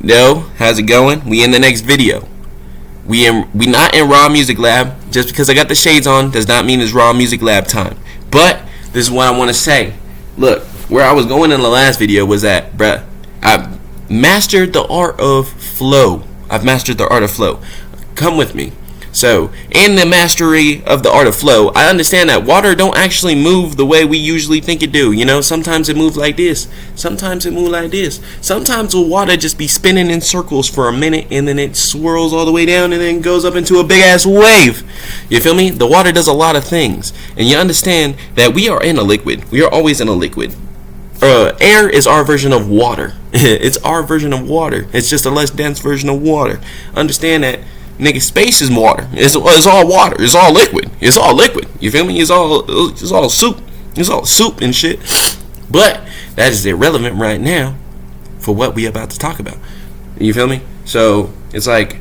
Yo, how's it going? We in the next video. We not in Raw Music Lab. Just because I got the shades on does not mean it's Raw Music Lab time. But this is what I want to say. Look, where I was going in the last video was that, bruh, I've mastered the art of flow. Come with me. So, in the mastery of the art of flow, I understand that water don't actually move the way we usually think it do. You know, sometimes it moves like this. Sometimes it moves like this. Sometimes the water just be spinning in circles for a minute and then it swirls all the way down and then goes up into a big ass wave. You feel me? The water does a lot of things. And you understand that we are in a liquid. We are always in a liquid. Air is our version of water. It's our version of water. It's just a less dense version of water. Understand that. Nigga, space is water. It's all water. It's all liquid. It's all liquid. You feel me? It's all soup. It's all soup and shit. But that is irrelevant right now for what we about to talk about. You feel me? So it's like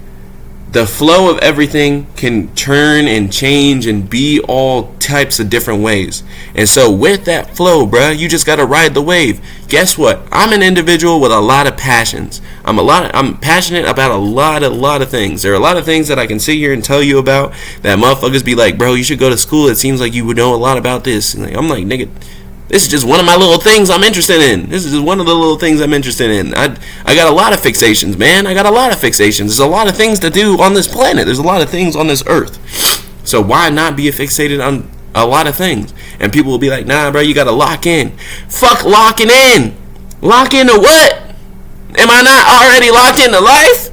the flow of everything can turn and change and be all types of different ways. And so with that flow, bruh, you just gotta ride the wave. Guess what? I'm an individual with a lot of passions. I'm passionate about a lot of things. There are a lot of things that I can sit here and tell you about that motherfuckers be like, bro, you should go to school. It seems like you would know a lot about this. And I'm like, nigga, this is just one of my little things I'm interested in. This is just one of the little things I'm interested in. I got a lot of fixations, man. I got a lot of fixations. There's a lot of things to do on this planet. There's a lot of things on this earth. So why not be fixated on a lot of things? And people will be like, nah, bro, you got to lock in. Fuck locking in. Lock into what? Am I not already locked into life?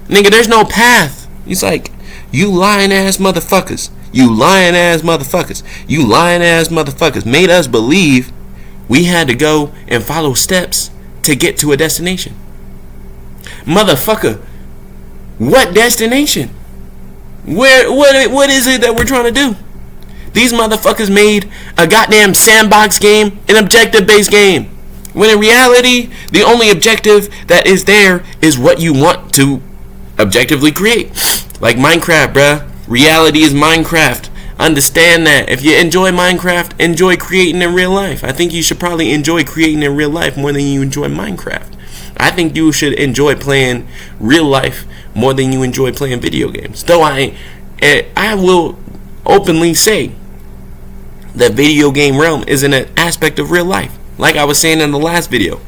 Nigga, there's no path. He's like, you lying ass motherfuckers. You lying ass motherfuckers. You lying ass motherfuckers made us believe we had to go and follow steps to get to a destination. Motherfucker, what destination? What is it that we're trying to do? These motherfuckers made a goddamn sandbox game, an objective-based game. When in reality, the only objective that is there is what you want to objectively create. Like Minecraft, bruh. Reality is Minecraft. Understand that. If you enjoy Minecraft, enjoy creating in real life. I think you should probably enjoy creating in real life more than you enjoy Minecraft. I think you should enjoy playing real life more than you enjoy playing video games. Though I will openly say that video game realm is an aspect of real life. Like I was saying in the last video,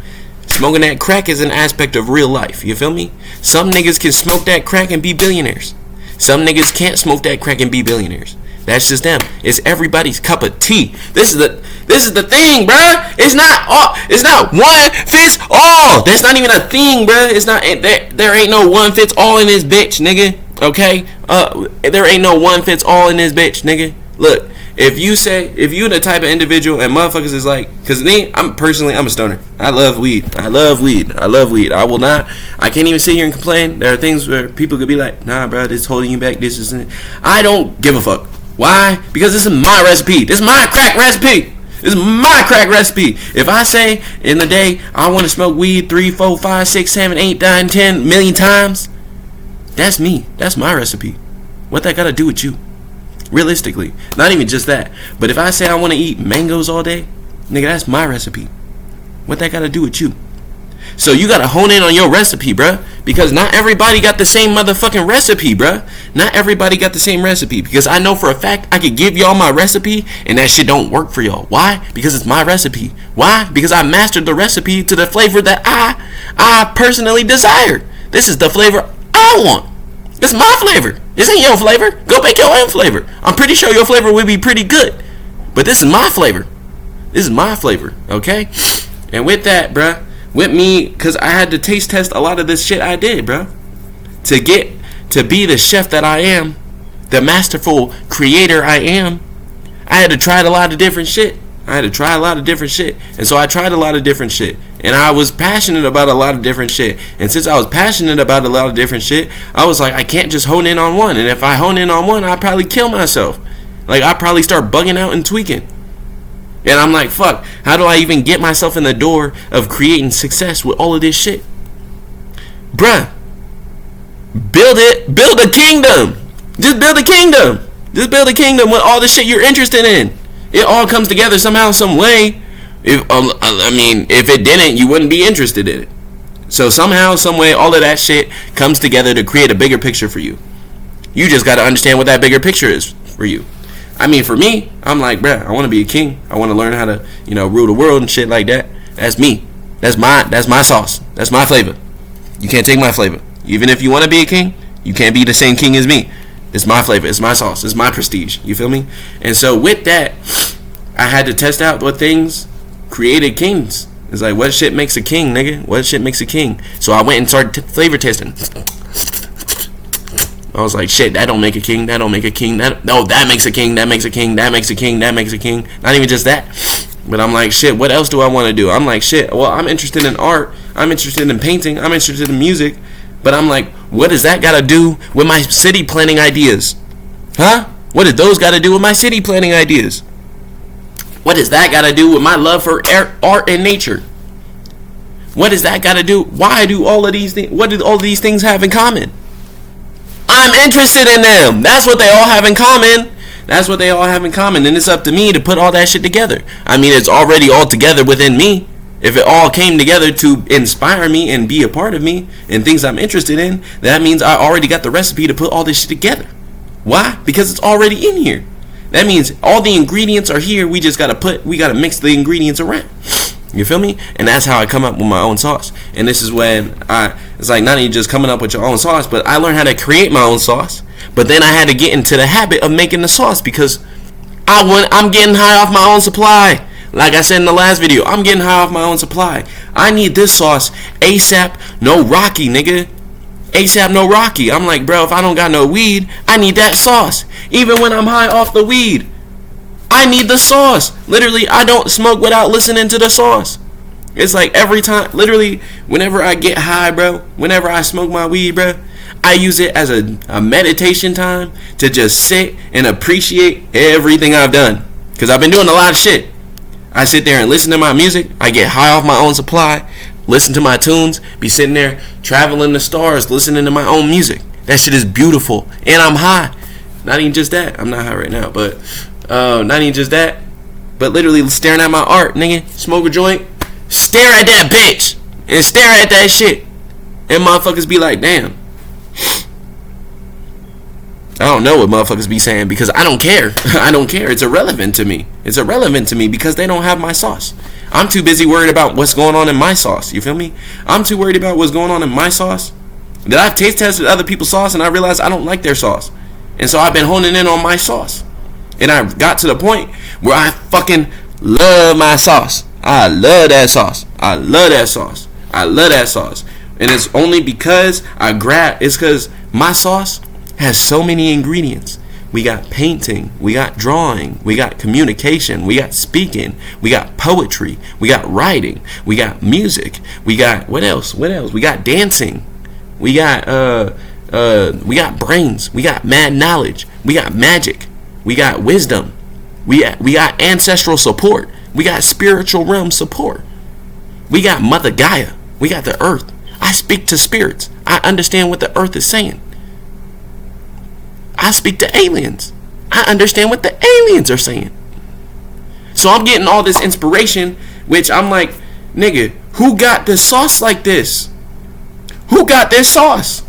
smoking that crack is an aspect of real life. You feel me? Some niggas can smoke that crack and be billionaires. Some niggas can't smoke that crack and be billionaires. That's just them. It's everybody's cup of tea. This is the thing, bruh. It's not one fits all. That's not even a thing, bruh. It's not. There ain't no one fits all in this bitch, nigga. Okay? There ain't no one fits all in this bitch, nigga. Look. If you the type of individual and motherfuckers is like, cause me, I'm a stoner. I love weed. I can't even sit here and complain. There are things where people could be like, nah, bro, this is holding you back. This isn't. I don't give a fuck. Why? Because this is my recipe. This is my crack recipe. If I say in the day I want to smoke weed 3, 4, 5, 6, 7, 8, 9, 10 million times, that's me. That's my recipe. What that got to do with you? Realistically, not even just that, but if I say I want to eat mangoes all day, nigga, that's my recipe. What that got to do with you? So you got to hone in on your recipe, bruh, because not everybody got the same motherfucking recipe, bruh. Not everybody got the same recipe, because I know for a fact I could give y'all my recipe and that shit don't work for y'all. Why? Because it's my recipe. Why? Because I mastered the recipe to the flavor that I personally desired. This is the flavor I want. This is my flavor. This ain't your flavor. Go make your own flavor. I'm pretty sure your flavor would be pretty good. But this is my flavor. Okay? And with that, bruh, with me, because I had to taste test a lot of this shit I did, bruh. To be the chef that I am, the masterful creator I am, I had to try a lot of different shit. And so I tried a lot of different shit. And I was passionate about a lot of different shit. And since I was passionate about a lot of different shit, I was like, I can't just hone in on one. And if I hone in on one, I'd probably kill myself. Like, I'd probably start bugging out and tweaking. And I'm like, fuck, how do I even get myself in the door of creating success with all of this shit? Bruh, build a kingdom. Just build a kingdom with all the shit you're interested in. It all comes together somehow, some way. If it didn't, you wouldn't be interested in it. So somehow, some way, all of that shit comes together to create a bigger picture for you. You just got to understand what that bigger picture is for you. I mean, for me, I'm like, bruh, I want to be a king. I want to learn how to, rule the world and shit like that. That's me. That's my sauce. That's my flavor. You can't take my flavor. Even if you want to be a king, you can't be the same king as me. It's my flavor. It's my sauce. It's my prestige. You feel me? And so with that, I had to test out what things created kings. It's like, what shit makes a king, nigga? What shit makes a king? So I went and started flavor testing. I was like, shit, that don't make a king. That don't make a king. That makes a king. That makes a king. That makes a king. That makes a king. Not even just that. But I'm like, shit, what else do I want to do? I'm like, shit, well, I'm interested in art. I'm interested in painting. I'm interested in music. But I'm like, what does that got to do with my city planning ideas? Huh? What did those got to do with my city planning ideas? What does that got to do with my love for art and nature? What does that got to do? Why do all of these things? What do all of these things have in common? I'm interested in them. That's what they all have in common. That's what they all have in common. And it's up to me to put all that shit together. I mean, it's already all together within me. If it all came together to inspire me and be a part of me and things I'm interested in, that means I already got the recipe to put all this shit together. Why? Because it's already in here. That means all the ingredients are here. We just we gotta mix the ingredients around. You feel me? And that's how I come up with my own sauce. And this is when it's like not even just coming up with your own sauce, but I learned how to create my own sauce. But then I had to get into the habit of making the sauce because I'm getting high off my own supply. Like I said in the last video, I'm getting high off my own supply. I need this sauce ASAP, no Rocky, nigga. ASAP, no Rocky. I'm like, bro, if I don't got no weed, I need that sauce. Even when I'm high off the weed, I need the sauce. Literally, I don't smoke without listening to the sauce. It's like every time, literally, whenever I get high, bro, whenever I smoke my weed, bro, I use it as a meditation time to just sit and appreciate everything I've done. Because I've been doing a lot of shit. I sit there and listen to my music. I get high off my own supply, listen to my tunes, be sitting there traveling the stars, listening to my own music. That shit is beautiful. And I'm high. Not even just that. I'm not high right now, but not even just that. But literally staring at my art, nigga. Smoke a joint. Stare at that bitch. And stare at that shit. And motherfuckers be like, damn. I don't know what motherfuckers be saying because I don't care. I don't care. It's irrelevant to me. It's irrelevant to me because they don't have my sauce. I'm too busy worried about what's going on in my sauce. You feel me? I'm too worried about what's going on in my sauce that I've taste tested other people's sauce and I realized I don't like their sauce. And so I've been honing in on my sauce. And I got to the point where I fucking love my sauce. I love that sauce. I love that sauce. I love that sauce. And it's only because it's because my sauce has so many ingredients. We got painting, we got drawing, we got communication, we got speaking, we got poetry, we got writing, we got music, we got what else? We got dancing, we got brains, we got mad knowledge, we got magic, we got wisdom, we got ancestral support, we got spiritual realm support, we got Mother Gaia, we got the earth. I speak to spirits. I understand what the earth is saying. I speak to aliens. I understand what the aliens are saying. So I'm getting all this inspiration, which I'm like, nigga, who got this sauce like this? Who got this sauce?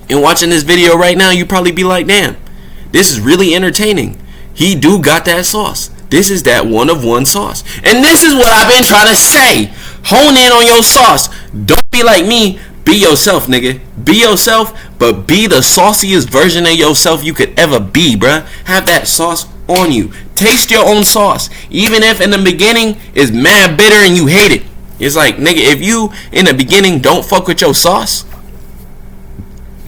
And watching this video right now, you probably be like, damn, this is really entertaining. He do got that sauce. This is that one of one sauce. And this is what I've been trying to say. Hone in on your sauce. Don't be like me. Be yourself, nigga. Be yourself, but be the sauciest version of yourself you could ever be, bruh. Have that sauce on you. Taste your own sauce. Even if in the beginning it's mad bitter and you hate it. It's like, nigga, if you in the beginning don't fuck with your sauce,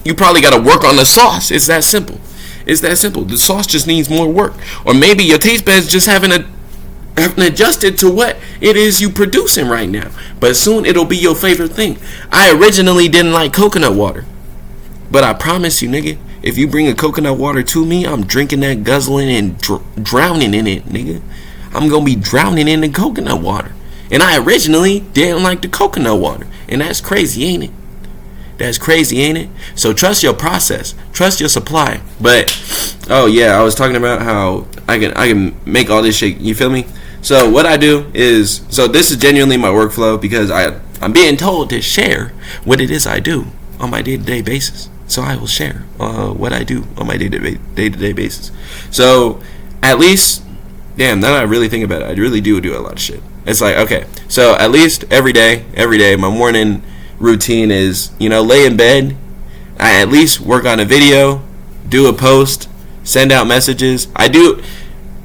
you probably gotta work on the sauce. It's that simple. It's that simple. The sauce just needs more work. Or maybe your taste buds just haven't adjusted to what it is you producing right now, but soon it'll be your favorite thing. I originally didn't like coconut water, but I promise you, nigga, if you bring a coconut water to me, I'm drinking that, guzzling and drowning in it, nigga. I'm gonna be drowning in the coconut water. And I originally didn't like the coconut water, and that's crazy, ain't it? That's crazy, ain't it? So trust your process, trust your supply. But oh yeah, I was talking about how I can make all this shit. You feel me? So what I do is, so this is genuinely my workflow because I'm being told to share what it is I do on my day-to-day basis. So I will share what I do on my day-to-day basis. So at least, damn, now that I really think about it, I really do a lot of shit. It's like, okay, so at least every day, my morning routine is, lay in bed, I at least work on a video, do a post, send out messages. I do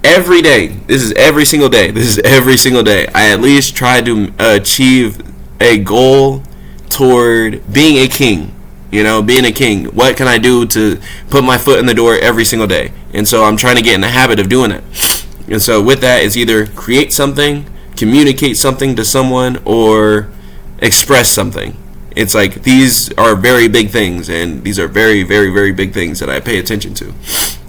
every day. This is every single day. I at least try to achieve a goal toward being a king. Being a king. What can I do to put my foot in the door every single day? And so I'm trying to get in the habit of doing it. And so with that, it's either create something, communicate something to someone, or express something. It's like these are very big things, and these are very, very, very big things that I pay attention to.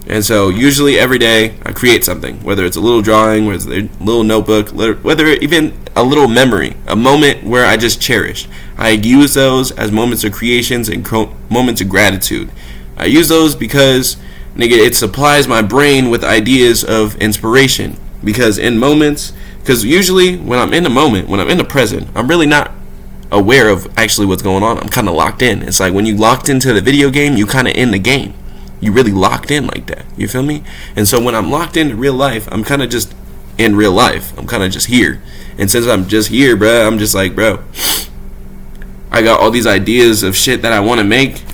And so usually every day I create something, whether it's a little drawing, whether it's a little notebook, whether even a little memory, a moment where I just cherished. I use those as moments of creations and moments of gratitude. I use those because, nigga, it supplies my brain with ideas of inspiration. Because usually when I'm in the moment, when I'm in the present, I'm really not aware of actually what's going on. I'm kind of locked in. It's like when you locked into the video game, you kind of in the game. You really locked in like that. You feel me? And so when I'm locked into real life, I'm kind of just in real life. I'm kind of just here. And since I'm just here, bro, I'm just like, bro, I got all these ideas of shit that I want to make.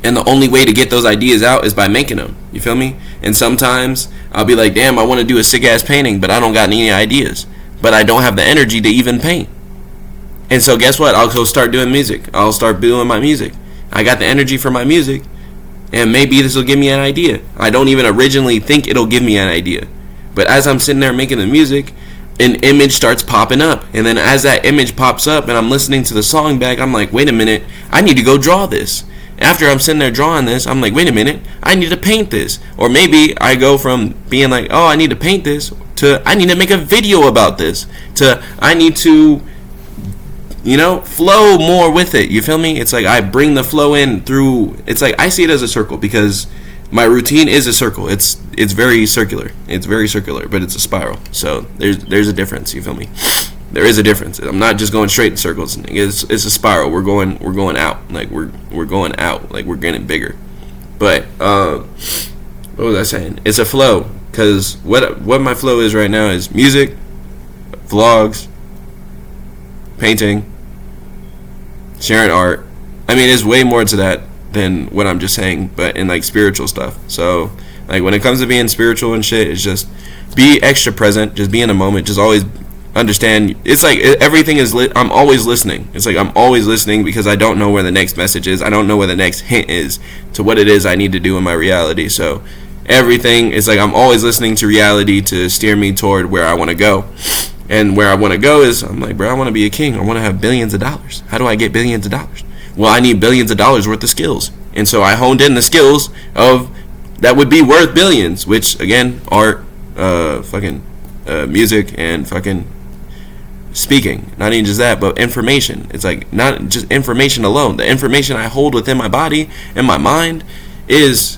And the only way to get those ideas out is by making them. You feel me? And sometimes I'll be like, damn, I want to do a sick ass painting, but I don't got any ideas. But I don't have the energy to even paint. And so guess what? I'll go start doing music. I'll start doing my music. I got the energy for my music. And maybe this will give me an idea. I don't even originally think it'll give me an idea. But as I'm sitting there making the music, an image starts popping up. And then as that image pops up and I'm listening to the song back, I'm like, wait a minute, I need to go draw this. After I'm sitting there drawing this, I'm like, wait a minute, I need to paint this. Or maybe I go from being like, oh, I need to paint this, to I need to make a video about this, to I need to, flow more with it. You feel me? It's like I bring the flow in through, it's like I see it as a circle because my routine is a circle. It's very circular. It's very circular, but it's a spiral. So there's a difference. You feel me? There is a difference. I'm not just going straight in circles. It's a spiral. We're going out. Like we're going out. Like we're getting bigger. But what was I saying? It's a flow. Cause what my flow is right now is music, vlogs, painting, sharing art. I mean, it's way more to that than what I'm just saying, but in like spiritual stuff. So like when it comes to being spiritual and shit, it's just be extra present, just be in the moment, just always understand. It's like everything is I'm always listening. It's like I'm always listening because I don't know where the next message is. I don't know where the next hint is to what it is I need to do in my reality. So everything is like I'm always listening to reality to steer me toward where I want to go. And where I want to go is, I'm like, bro, I want to be a king. I want to have billions of dollars. How do I get billions of dollars? Well, I need billions of dollars worth of skills. And so I honed in the skills of that would be worth billions, which again, art, music, and fucking speaking. Not even just that, but information. It's like not just information alone. The information I hold within my body and my mind is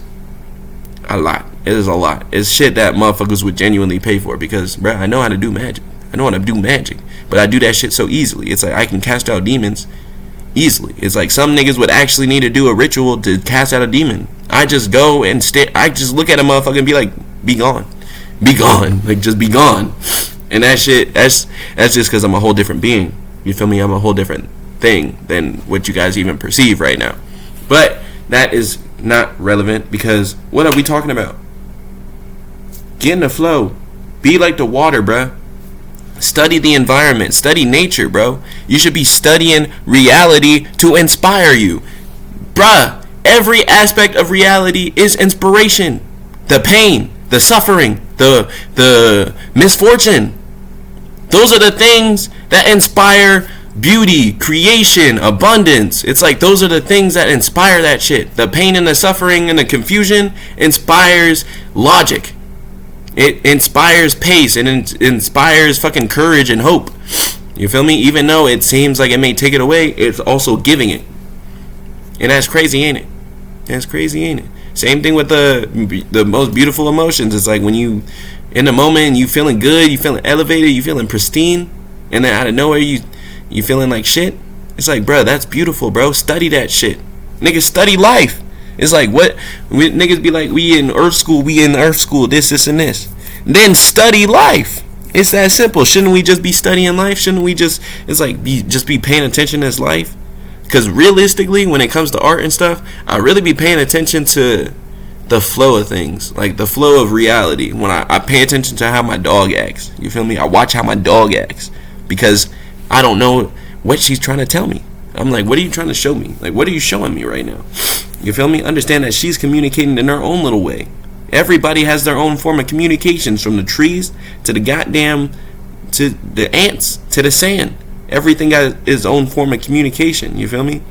a lot. It is a lot. It's shit that motherfuckers would genuinely pay for because, bro, I know how to do magic. I know how to do magic, but I do that shit so easily. It's like I can cast out demons easily. It's like some niggas would actually need to do a ritual to cast out a demon. I just go and I just look at a motherfucker and be like, be gone, like just be gone. And that shit, that's just because I'm a whole different being. You feel me? I'm a whole different thing than what you guys even perceive right now. But that is not relevant because what are we talking about? Get in the flow. Be like the water, bruh. Study the environment. Study nature, bro. You should be studying reality to inspire you. Bruh, every aspect of reality is inspiration. The pain, the suffering, the misfortune. Those are the things that inspire beauty, creation, abundance. It's like those are the things that inspire that shit. The pain and the suffering and the confusion inspires logic. It inspires pace and it inspires fucking courage and hope. You feel me? Even though it seems like it may take it away, it's also giving it. And that's crazy, ain't it? That's crazy, ain't it? Same thing with the most beautiful emotions. It's like when you in the moment and you feeling good, you feeling elevated, you feeling pristine, and then out of nowhere you You feeling like shit? It's like, bro, that's beautiful, bro. Study that shit. Niggas study life. It's like, what? Niggas be like, we in earth school, this, and this. Then study life. It's that simple. Shouldn't we just be studying life? Shouldn't we just, it's like, just be paying attention as life? Because realistically, when it comes to art and stuff, I really be paying attention to the flow of things, like the flow of reality. When I pay attention to how my dog acts, you feel me? I watch how my dog acts, because I don't know what she's trying to tell me. I'm like, what are you trying to show me? Like, what are you showing me right now? You feel me? Understand that she's communicating in her own little way. Everybody has their own form of communications, from the trees to the to the ants to the sand. Everything got its own form of communication. You feel me?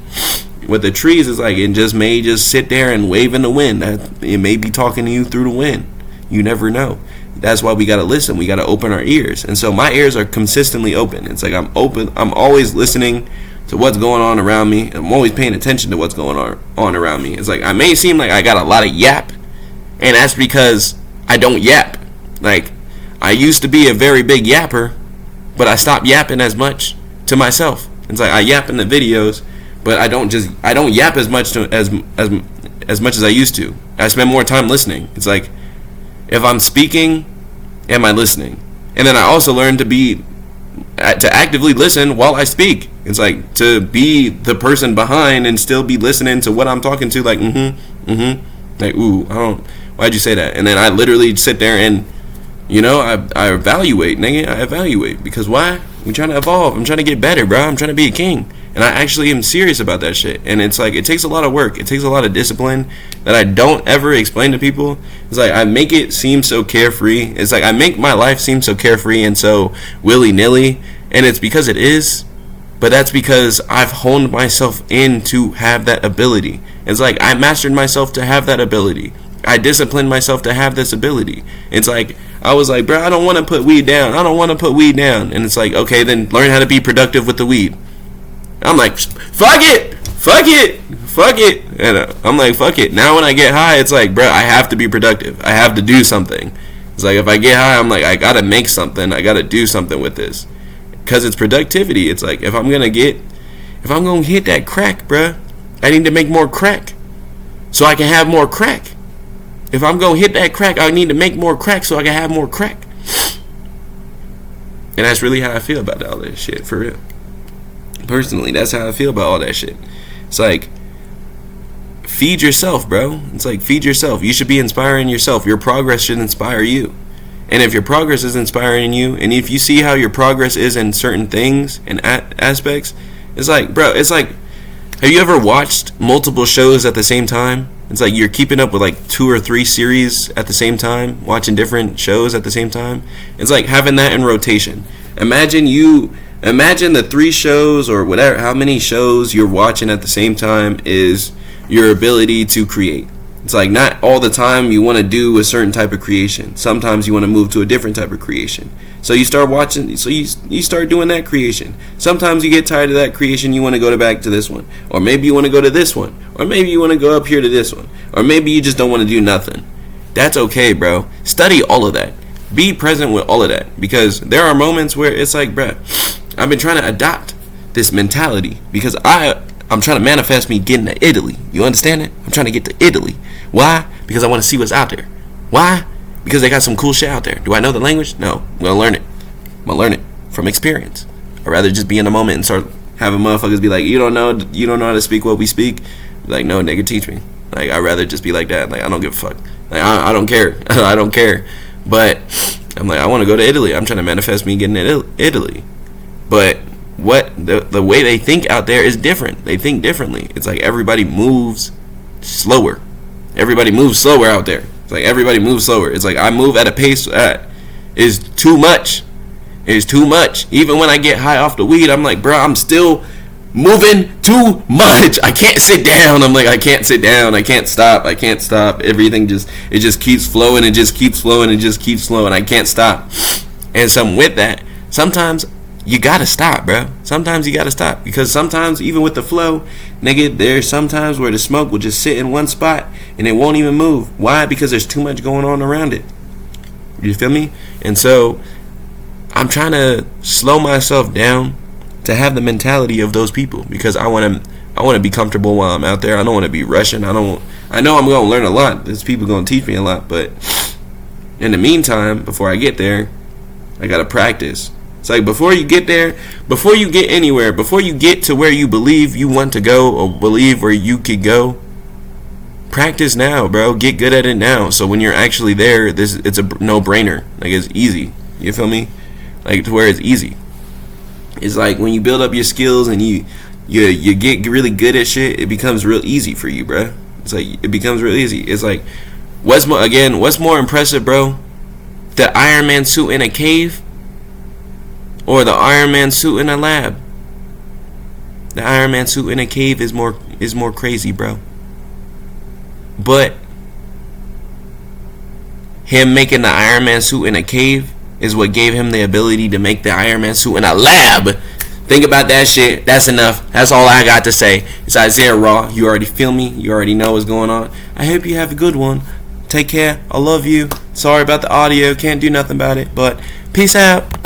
With the trees, it's like it just may just sit there and wave in the wind. It may be talking to you through the wind. You never know. That's why we gotta listen. We gotta open our ears. And so my ears are consistently open. It's like I'm open. I'm always listening to what's going on around me. I'm always paying attention to what's going on around me. It's like I may seem like I got a lot of yap, and that's because I don't yap. Like, I used to be a very big yapper, but I stopped yapping as much to myself. It's like I yap in the videos, but I don't yap as much as much as I used to. I spend more time listening. It's like, if I'm speaking, am I listening? And then I also learned to actively listen while I speak. It's like to be the person behind and still be listening to what I'm talking to. Like, like, ooh, why'd you say that? And then I literally sit there and, I evaluate, nigga. I evaluate, because why? I'm trying to evolve. I'm trying to get better, bro. I'm trying to be a king. And I actually am serious about that shit. And it's like, it takes a lot of work. It takes a lot of discipline that I don't ever explain to people. It's like, I make it seem so carefree. It's like, I make my life seem so carefree and so willy-nilly. And it's because it is. But that's because I've honed myself in to have that ability. It's like, I mastered myself to have that ability. I disciplined myself to have this ability. It's like, I was like, bro, I don't want to put weed down. And it's like, okay, then learn how to be productive with the weed. I'm like, fuck it. And I'm like, fuck it. Now when I get high, it's like, bro, I have to be productive. I have to do something. It's like, if I get high, I'm like, I gotta make something. I gotta do something with this, because it's productivity. It's like, if I'm gonna hit that crack, bro, I need to make more crack so I can have more crack. If I'm gonna hit that crack, I need to make more crack so I can have more crack. And that's really how I feel about all that shit, for real. Personally, that's how I feel about all that shit. It's like, feed yourself, bro. It's like, feed yourself. You should be inspiring yourself. Your progress should inspire you. And if your progress is inspiring you, and if you see how your progress is in certain things and aspects, it's like, bro, it's like, have you ever watched multiple shows at the same time? It's like you're keeping up with like 2 or 3 series at the same time, watching different shows at the same time. It's like having that in rotation. Imagine the 3 shows or whatever, how many shows you're watching at the same time is your ability to create. It's like, not all the time you want to do a certain type of creation. Sometimes you want to move to a different type of creation. So you start watching, so you start doing that creation. Sometimes you get tired of that creation, you want to go back to this one. Or maybe you want to go to this one. Or maybe you want to go up here to this one. Or maybe you just don't want to do nothing. That's okay, bro. Study all of that. Be present with all of that. Because there are moments where it's like, bro, I've been trying to adopt this mentality. Because I'm trying to manifest me getting to Italy. You understand it? I'm trying to get to Italy. Why? Because I want to see what's out there. Why? Because they got some cool shit out there. Do I know the language? No. I'm going to learn it. I'm going to learn it from experience. I'd rather just be in the moment and start having motherfuckers be like, you don't know how to speak what we speak? Be like, no, nigga, teach me. Like, I'd rather just be like that. Like, I don't give a fuck. Like, I don't care. I don't care. But I'm like, I want to go to Italy. I'm trying to manifest me getting to Italy. But what the way they think out there is different. They think differently. It's like everybody moves slower. Everybody moves slower out there. It's like everybody moves slower. It's like I move at a pace that is too much. It's too much. Even when I get high off the weed, I'm like, bro, I'm still moving too much. I can't sit down. I'm like, I can't sit down. I can't stop. Everything just keeps flowing. It just keeps flowing. I can't stop. And so with that, sometimes you gotta stop, bro. Sometimes you gotta stop, because sometimes even with the flow, nigga, there's sometimes where the smoke will just sit in one spot and it won't even move. Why? Because there's too much going on around it. You feel me? And so I'm trying to slow myself down to have the mentality of those people, because I want to be comfortable while I'm out there. I don't want to be rushing. I know I'm going to learn a lot. There's people going to teach me a lot, but in the meantime, before I get there, I got to practice. It's like before you get there, before you get anywhere, before you get to where you believe you want to go or believe where you could go, practice now, bro. Get good at it now. So when you're actually there, it's a no-brainer. Like, it's easy. You feel me? Like, to where it's easy. It's like when you build up your skills and you get really good at shit, it becomes real easy for you, bro. It's like it becomes real easy. It's like what's more impressive, bro? The Iron Man suit in a cave or the Iron Man suit in a lab? The Iron Man suit in a cave is more crazy, bro. But him making the Iron Man suit in a cave is what gave him the ability to make the Iron Man suit in a lab. Think about that shit. That's enough. That's all I got to say. It's Isaiah Raw. You already feel me. You already know what's going on. I hope you have a good one. Take care. I love you. Sorry about the audio. Can't do nothing about it. But peace out.